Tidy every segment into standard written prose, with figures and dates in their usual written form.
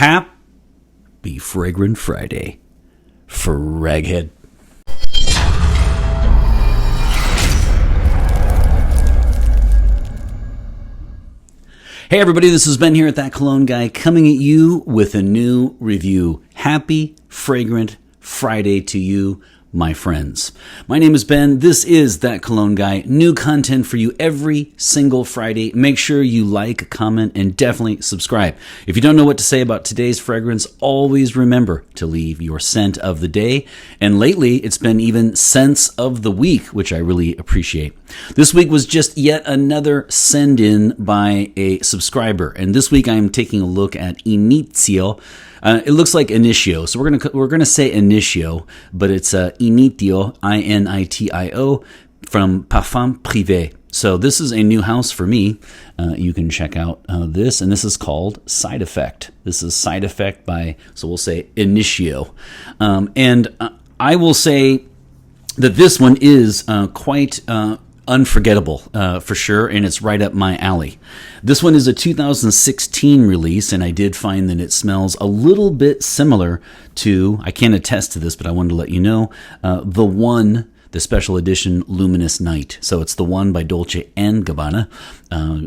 Happy Fragrant Friday, Fraghead. Hey everybody, this is Ben here at That Cologne Guy, coming at you with a new review. Happy Fragrant Friday to you, my friends. My name is Ben. This is That Cologne Guy. New content for you every single Friday. Make sure you like, comment, and definitely subscribe. If you don't know what to say about today's fragrance, always remember to leave your scent of the day. And lately, it's been even scents of the week, which I really appreciate. This week was just yet another send-in by a subscriber. And this week, I am taking a look at Initio. It looks like Initio, so we're gonna say Initio, but it's Initio, Initio, from Parfums Prive. So this is a new house for me. You can check out this, and this is called Side Effect. This is Side Effect by, so we'll say Initio, and I will say that this one is quite unforgettable for sure, and it's right up my alley. This one is a 2016 release, and I did find that it smells a little bit similar to, I can't attest to this, but I wanted to let you know, the special edition Luminous Night. So it's the one by Dolce & Gabbana,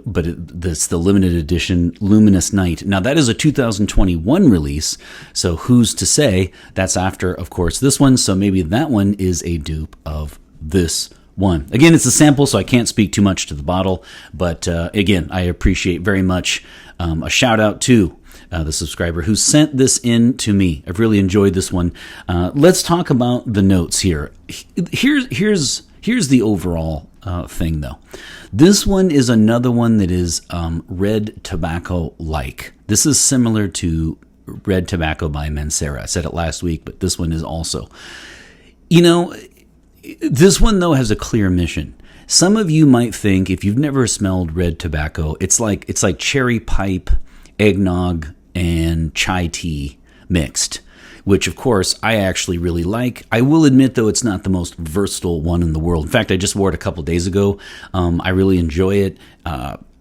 but it's the limited edition Luminous Night. Now that is a 2021 release, so who's to say that's after, of course, this one, so maybe that one is a dupe of this one. Again, it's a sample, so I can't speak too much to the bottle, but again, I appreciate very much a shout out to the subscriber who sent this in to me. I've really enjoyed this one. Let's talk about the notes here. Here's the overall thing, though. This one is another one that is red tobacco-like. This is similar to Red Tobacco by Mancera. I said it last week, but this one is also. You know, this one, though, has a clear mission. Some of you might think, if you've never smelled red tobacco, it's like cherry pipe, eggnog, and chai tea mixed, which, of course, I actually really like. I will admit, though, it's not the most versatile one in the world. In fact, I just wore it a couple days ago. I really enjoy it.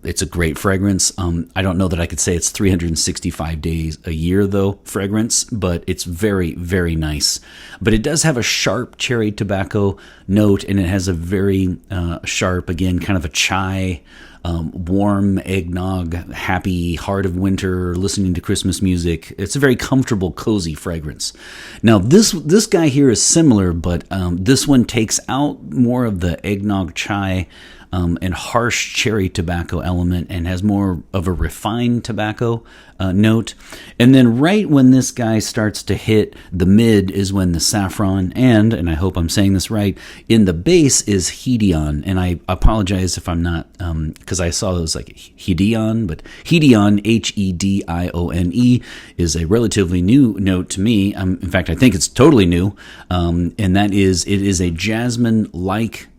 It's a great fragrance. I don't know that I could say it's 365 days a year, though, fragrance, but it's very, very nice. But it does have a sharp cherry tobacco note, and it has a very sharp, again, kind of a chai, warm eggnog, happy, heart of winter, listening to Christmas music. It's a very comfortable, cozy fragrance. Now, this guy here is similar, but this one takes out more of the eggnog chai and harsh cherry tobacco element, and has more of a refined tobacco note. And then right when this guy starts to hit the mid is when the saffron and I hope I'm saying this right, in the base is Hedion. And I apologize if I'm not, because I saw those like Hedion, but Hedion, Hedione, is a relatively new note to me. In fact, I think it's totally new, and that is, it is a jasmine-like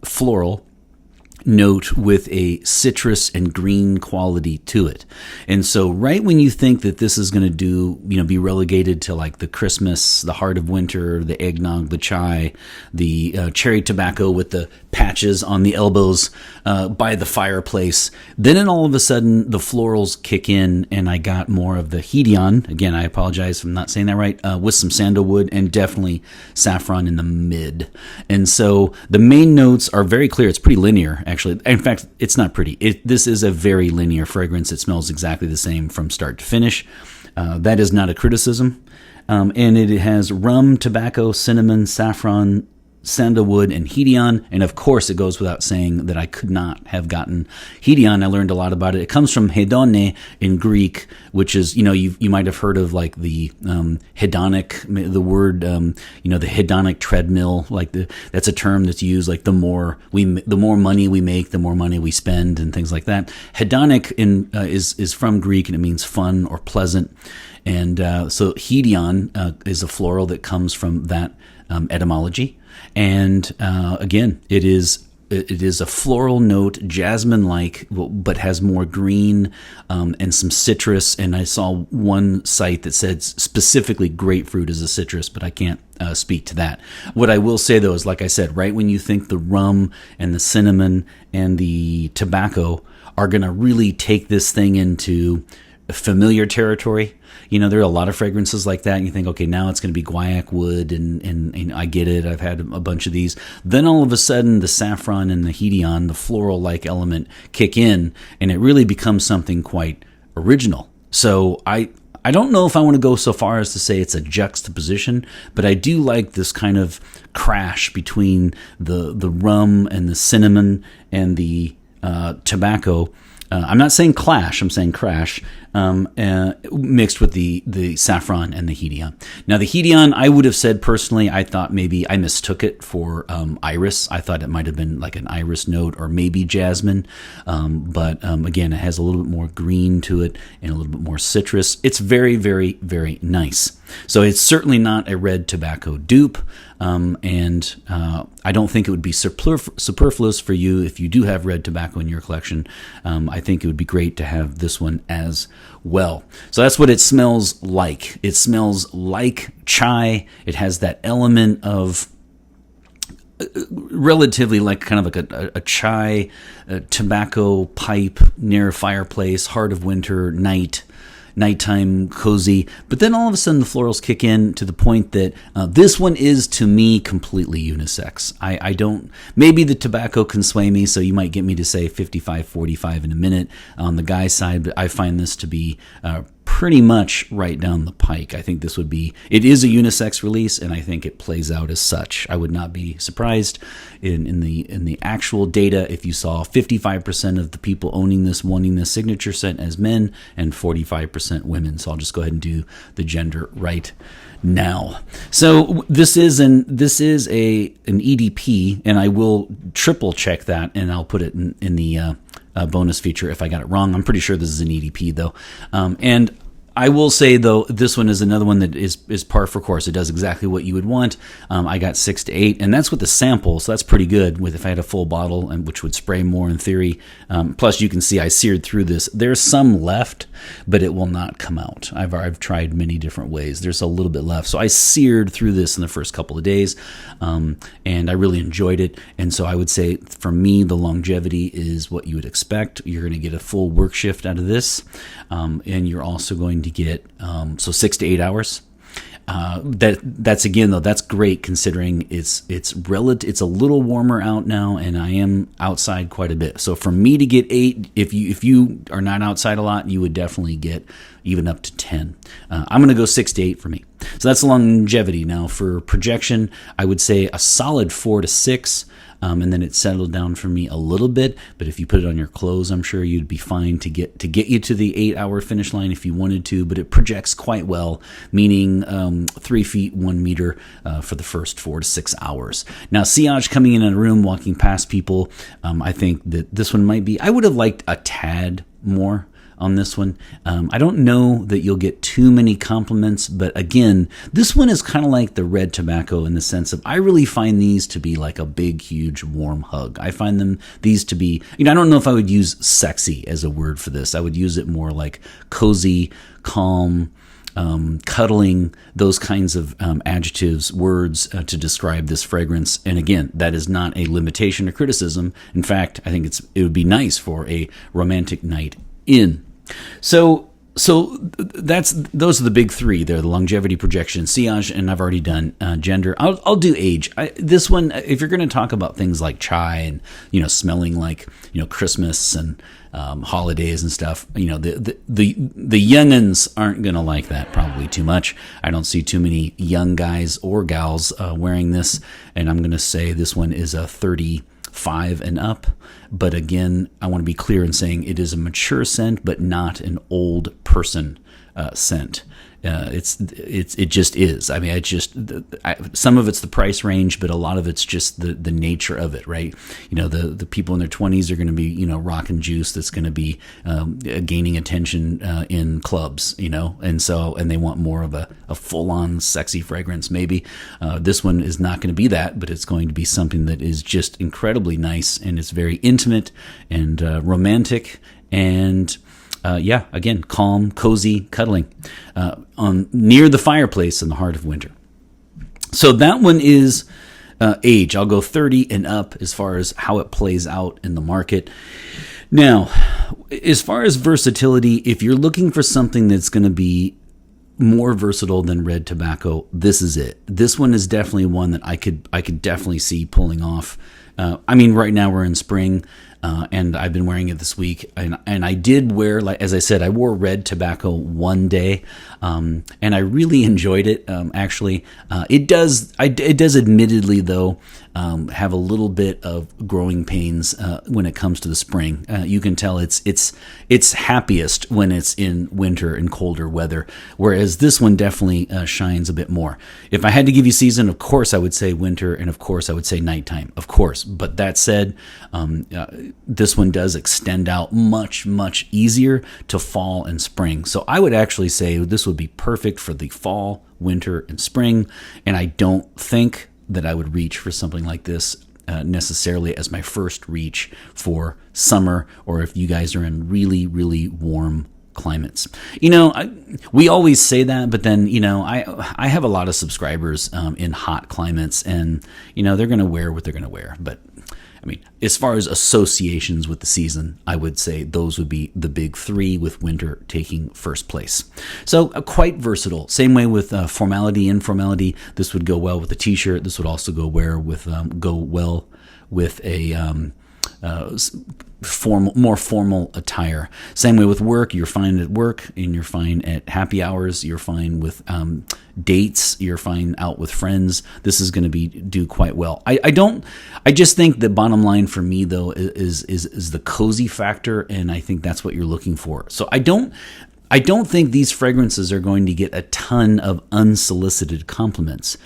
floral note with a citrus and green quality to it. And so right when you think that this is going to be relegated to like the Christmas, the heart of winter, the eggnog, the chai, the cherry tobacco with the patches on the elbows by the fireplace, then all of a sudden the florals kick in, and I got more of the Hedion. Again, I apologize if I'm not saying that right, with some sandalwood and definitely saffron in the mid. And so the main notes are very clear. It's pretty linear, actually. In fact, it's not pretty. This is a very linear fragrance. It smells exactly the same from start to finish. That is not a criticism. And it has rum, tobacco, cinnamon, saffron, sandalwood, and Hedion. And of course, it goes without saying that I could not have gotten Hedion. I learned a lot about it. It comes from hedone in Greek, which is, you might have heard of like the hedonic, the word, the hedonic treadmill. Like that's a term that's used, like the more money we make, the more money we spend, and things like that. Hedonic is from Greek, and it means fun or pleasant. And so Hedion is a floral that comes from that etymology. And again, it is a floral note, jasmine-like, but has more green and some citrus. And I saw one site that said specifically grapefruit is a citrus, but I can't speak to that. What I will say, though, is, like I said, right when you think the rum and the cinnamon and the tobacco are going to really take this thing into familiar territory. There are a lot of fragrances like that, and you think, okay, now it's going to be guaiac wood, and I get it. I've had a bunch of these. Then all of a sudden, the saffron and the hedion, the floral-like element, kick in, and it really becomes something quite original. So I don't know if I want to go so far as to say it's a juxtaposition, but I do like this kind of crash between the rum and the cinnamon and the tobacco. I'm not saying clash, I'm saying crash, mixed with the saffron and the hedion. Now, the hedion, I would have said personally, I thought maybe I mistook it for iris. I thought it might have been like an iris note or maybe jasmine. But again, it has a little bit more green to it and a little bit more citrus. It's very, very, very nice. So it's certainly not a red tobacco dupe. And I don't think it would be superfluous for you if you do have red tobacco in your collection. I think it would be great to have this one as well. So that's what it smells like. It smells like chai. It has that element of relatively like kind of like a chai tobacco pipe near a fireplace, heart of winter, nighttime cozy. But then all of a sudden the florals kick in to the point that this one is, to me, completely unisex. I don't, maybe the tobacco can sway me, so you might get me to say 55-45 in a minute on the guy side, but I find this to be pretty much right down the pike. I think it is a unisex release, and I think it plays out as such. I would not be surprised in the actual data if you saw 55% of the people owning this wanting this signature scent as men and 45% women. So I'll just go ahead and do the gender right now. So this is an EDP, and I will triple check that, and I'll put it in the bonus feature if I got it wrong. I'm pretty sure this is an EDP though, and I will say, though, this one is another one that is par for course. It does exactly what you would want. I got 6 to 8, and that's with the sample, so that's pretty good with if I had a full bottle, and which would spray more in theory. Plus, you can see I seared through this. There's some left, but it will not come out. I've tried many different ways. There's a little bit left. So I seared through this in the first couple of days, and I really enjoyed it. And so I would say, for me, the longevity is what you would expect. You're going to get a full work shift out of this, and you're also going to get 6 to 8 hours. That's again though, that's great considering it's a little warmer out now, and I am outside quite a bit. So for me to get 8, if you are not outside a lot, you would definitely get even up to 10. I'm going to go 6 to 8 for me. So that's longevity. Now for projection, I would say a solid 4 to 6. And then it settled down for me a little bit, but if you put it on your clothes, I'm sure you'd be fine to get you to the 8-hour finish line if you wanted to. But it projects quite well, meaning 3 feet 1 meter for the first 4 to 6 hours. Now, sillage coming in a room, walking past people, I think that this one might be. I would have liked a tad more on this one. I don't know that you'll get too many compliments, but again, this one is kind of like the red tobacco in the sense of I really find these to be like a big, huge, warm hug. I find these to be, I don't know if I would use sexy as a word for this. I would use it more like cozy, calm, cuddling, those kinds of adjectives, words to describe this fragrance. And again, that is not a limitation or criticism. In fact, I think it would be nice for a romantic night in. So those are the big three. They're the longevity, projection, sillage, and I've already done gender. I'll do age. This one, if you're going to talk about things like chai and smelling like Christmas and holidays and stuff, the youngins aren't going to like that probably too much. I don't see too many young guys or gals wearing this, and I'm going to say this one is a 35 and up. But again, I want to be clear in saying it is a mature scent, but not an old person scent. It just is. I mean, some of it's the price range, but a lot of it's just the nature of it, right? The people in their 20s are going to be, rocking juice that's going to be gaining attention in clubs, and they want more of a full-on sexy fragrance, maybe. This one is not going to be that, but it's going to be something that is just incredibly nice, and it's very intimate and romantic, and again, calm, cozy, cuddling near the fireplace in the heart of winter. So that one is age. I'll go 30 and up as far as how it plays out in the market. Now, as far as versatility, if you're looking for something that's going to be more versatile than red tobacco, this is it. This one is definitely one that I could definitely see pulling off. I mean, right now we're in spring, and I've been wearing it this week, and I did wear, like as I said, I wore red tobacco one day, and I really enjoyed it. Actually, it does admittedly though have a little bit of growing pains when it comes to the spring. You can tell it's happiest when it's in winter and colder weather, whereas this one definitely shines a bit more. If I had to give you season, of course I would say winter, and of course I would say nighttime, of course. But that said, this one does extend out much easier to fall and spring. So I would actually say this would be perfect for the fall, winter, and spring. And I don't think that I would reach for something like this necessarily as my first reach for summer, or if you guys are in really warm climates. We always say that, but then I have a lot of subscribers in hot climates, and they're going to wear what they're going to wear. But I mean, as far as associations with the season, I would say those would be the big three, with winter taking first place. So quite versatile. Same way with formality, informality. This would go well with a t-shirt. This would also go well with a more formal attire. Same way with work. You're fine at work, and you're fine at happy hours. You're fine with dates. You're fine out with friends. This is going to do quite well. I just think the bottom line for me though is the cozy factor, and I think that's what you're looking for. So I don't think these fragrances are going to get a ton of unsolicited compliments.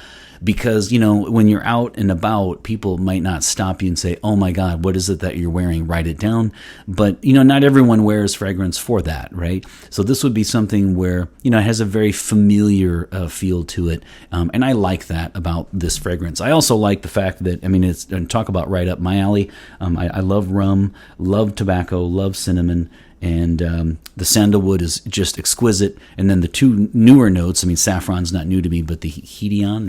Because, when you're out and about, people might not stop you and say, oh my God, what is it that you're wearing? Write it down. But, not everyone wears fragrance for that, right? So this would be something where, it has a very familiar feel to it. And I like that about this fragrance. I also like the fact that, it's, and talk about right up my alley. I love rum, love tobacco, love cinnamon. And the sandalwood is just exquisite. And then the two newer notes, saffron's not new to me, but the Hedione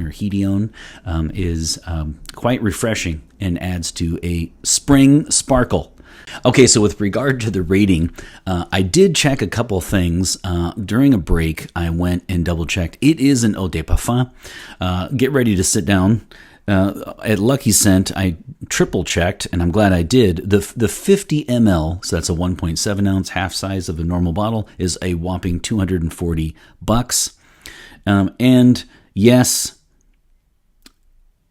is quite refreshing and adds to a spring sparkle. Okay, so with regard to the rating, I did check a couple things. During a break, I went and double-checked. It is an eau de parfum. Get ready to sit down. At Lucky Scent, I triple checked, and I'm glad I did. The 50 ml, so that's a 1.7 ounce, half size of a normal bottle, is a whopping $240. And yes,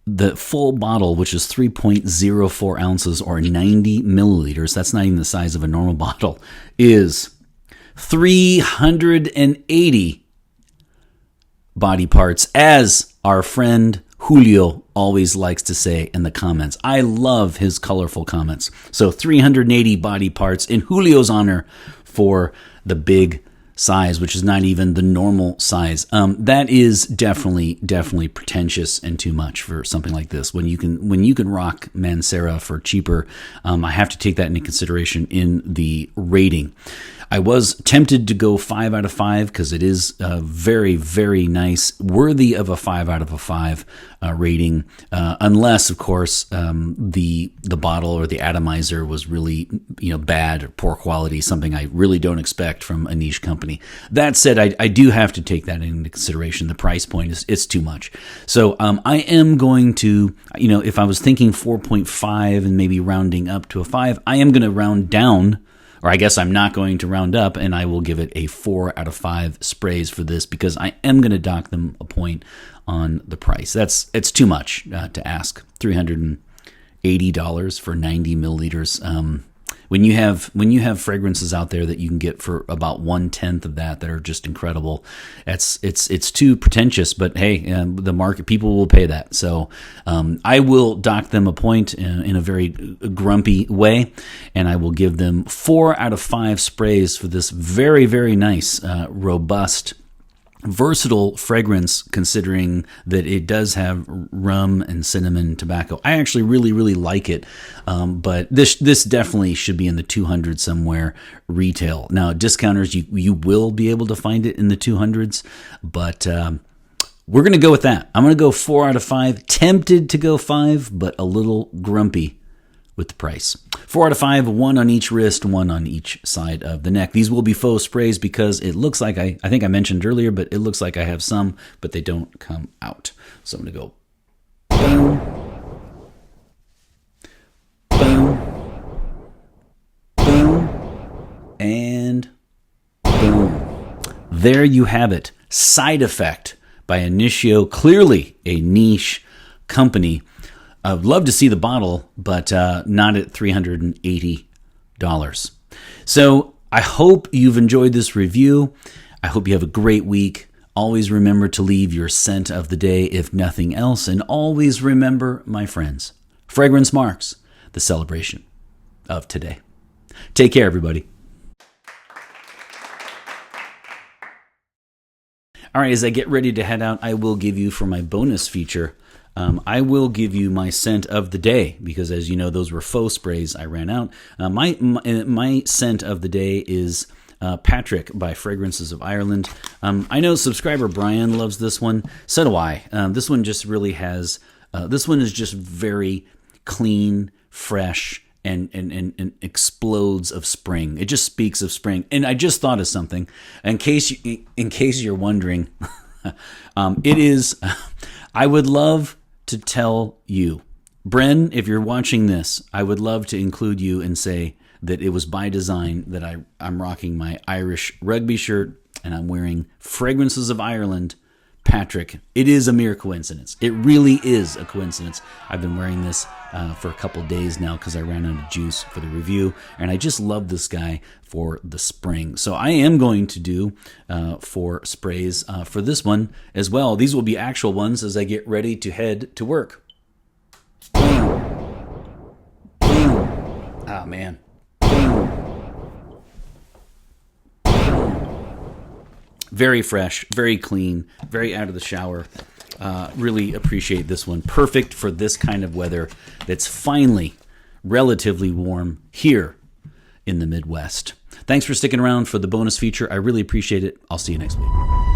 the full bottle, which is 3.04 ounces or 90 milliliters, that's not even the size of a normal bottle, is 380 body parts, as our friend Julio always likes to say in the comments. I love his colorful comments. So 380 body parts in Julio's honor for the big size, which is not even the normal size. That is definitely pretentious and too much for something like this. When you can rock Mancera for cheaper, I have to take that into consideration in the rating. I was tempted to go 5 out of 5 because it is very nice, worthy of a 5 out of a 5 rating, unless, of course, the bottle or the atomizer was really bad or poor quality, something I really don't expect from a niche company. That said, I do have to take that into consideration. The price point it's too much. So I am going to, if I was thinking 4.5 and maybe rounding up to a 5, I am going to round down. Or I guess I'm not going to round up, and I will give it a 4 out of 5 sprays for this, because I am going to dock them a point on the price. It's too much to ask. $380 for 90 milliliters. When you have fragrances out there that you can get for about 1/10 of that are just incredible, it's too pretentious. But hey, the market, people will pay that. So I will dock them a point in a very grumpy way, and I will give them 4 out of 5 sprays for this very nice, robust, versatile fragrance, considering that it does have rum and cinnamon tobacco. I actually really like it, but this definitely should be in the 200 somewhere retail. Now, discounters, you will be able to find it in the 200s, but we're going to go with that. I'm going to go 4 out of 5. Tempted to go 5, but a little grumpy with the price. 4 out of 5, 1 on each wrist, 1 on each side of the neck. These will be faux sprays because it looks like, I think I mentioned earlier, but it looks like I have some, but they don't come out. So I'm going to go boom, boom, boom, and boom. There you have it. Side Effect by Initio, clearly a niche company. I'd love to see the bottle, but not at $380. So I hope you've enjoyed this review. I hope you have a great week. Always remember to leave your scent of the day, if nothing else. And always remember, my friends, fragrance marks the celebration of today. Take care, everybody. All right, as I get ready to head out, I will give you, for my bonus feature, I will give you my scent of the day, because as you know, those were faux sprays. I ran out. My scent of the day is Patrick by Fragrances of Ireland. I know subscriber Brian loves this one. So do I. This one just really has, this one is just very clean, fresh, and explodes of spring. It just speaks of spring. And I just thought of something. In case you're wondering, it is, I would love to tell you, Bren, if you're watching this, I would love to include you and say that it was by design that I'm rocking my Irish rugby shirt and I'm wearing Fragrances of Ireland Patrick. It is a mere coincidence. It really is a coincidence. I've been wearing this for a couple days now because I ran out of juice for the review, and I just love this guy for the spring. So I am going to do 4 sprays for this one as well. These will be actual ones as I get ready to head to work. Boom. Boom. Oh, man. Very fresh, very clean, very out of the shower. Really appreciate this one. Perfect for this kind of weather that's finally relatively warm here in the Midwest. Thanks for sticking around for the bonus feature. I really appreciate it. I'll see you next week.